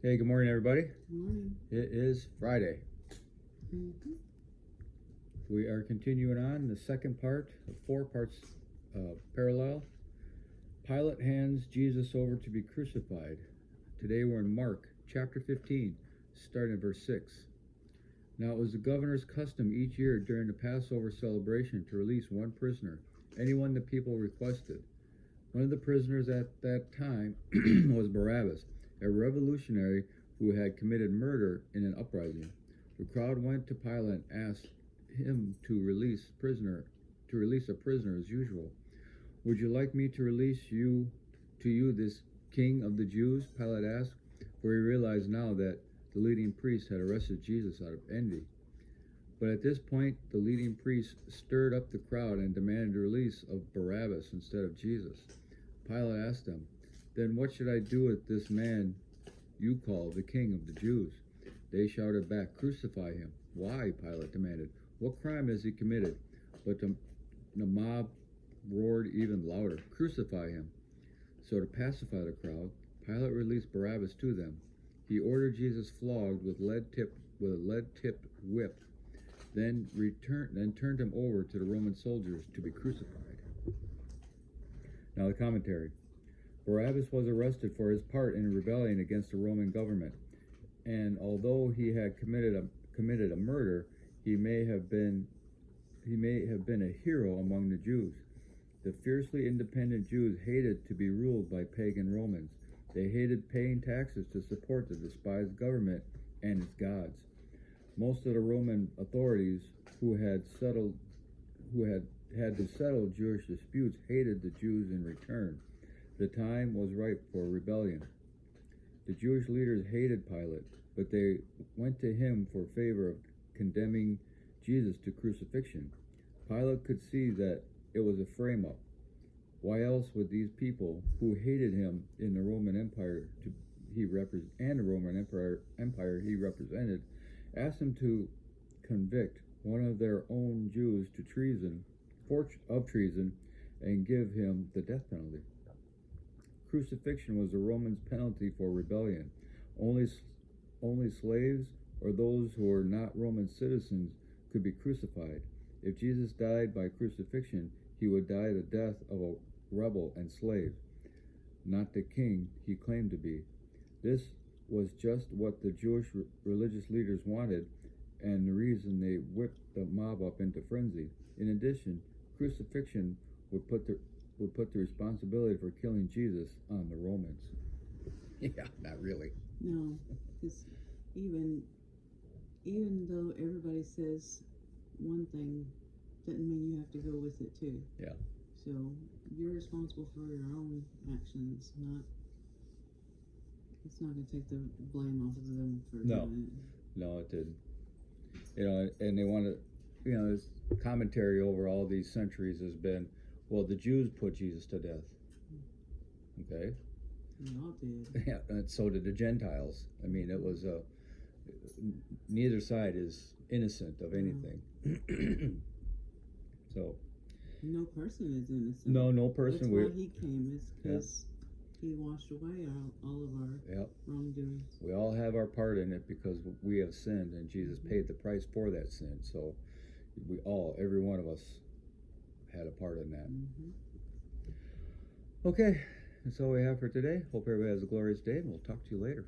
Hey, good morning, everybody. Good morning. It is Friday. Mm-hmm. We are continuing on the second part of 4 parts parallel. Pilate hands Jesus over to be crucified. Today we're in Mark chapter 15, starting at verse 6. Now it was the governor's custom each year during the Passover celebration to release one prisoner, anyone the people requested. One of the prisoners at that time was Barabbas, a revolutionary who had committed murder in an uprising. The crowd went to Pilate and asked him to release a prisoner as usual. Would you like me to release you this king of the Jews? Pilate asked, for he realized now that the leading priests had arrested Jesus out of envy. But at this point, the leading priests stirred up the crowd and demanded the release of Barabbas instead of Jesus. Pilate asked them, then what should I do with this man you call the king of the Jews? They shouted back, crucify him. Why? Pilate demanded. What crime has he committed? But the mob roared even louder, crucify him. So to pacify the crowd, Pilate released Barabbas to them. He ordered Jesus flogged with a lead-tipped whip, then turned him over to the Roman soldiers to be crucified. Now the commentary. Barabbas was arrested for his part in rebellion against the Roman government, and although he had committed a murder, he may have been a hero among the Jews. The fiercely independent Jews hated to be ruled by pagan Romans. They hated paying taxes to support the despised government and its gods. Most of the Roman authorities who had to settle Jewish disputes hated the Jews in return. The time was ripe for rebellion. The Jewish leaders hated Pilate, but they went to him for favor of condemning Jesus to crucifixion. Pilate could see that it was a frame-up. Why else would these people who hated him in the Roman Empire he represented ask him to convict one of their own Jews of treason and give him the death penalty? Crucifixion was the Romans' penalty for rebellion. Only slaves or those who were not Roman citizens could be crucified. If Jesus died by crucifixion, he would die the death of a rebel and slave, not the king he claimed to be. This was just what the Jewish religious leaders wanted, and the reason they whipped the mob up into frenzy. In addition, crucifixion would put the responsibility for killing Jesus on the Romans. Yeah, not really. No, because even though everybody says one thing, doesn't mean you have to go with it too. Yeah. So you're responsible for your own actions, it's not going to take the blame off of them for doing it. No, it didn't. And they want to, this commentary over all these centuries has been, well, the Jews put Jesus to death. Okay. We all did. Yeah, and so did the Gentiles. I mean, it was neither side is innocent of anything. So. No person is innocent. No person. That's why he came, is because he washed away all of our wrongdoings. We all have our part in it because we have sinned, and Jesus paid the price for that sin. So every one of us had a part in that. Okay, that's all we have for today. Hope everybody has a glorious day, and we'll talk to you later.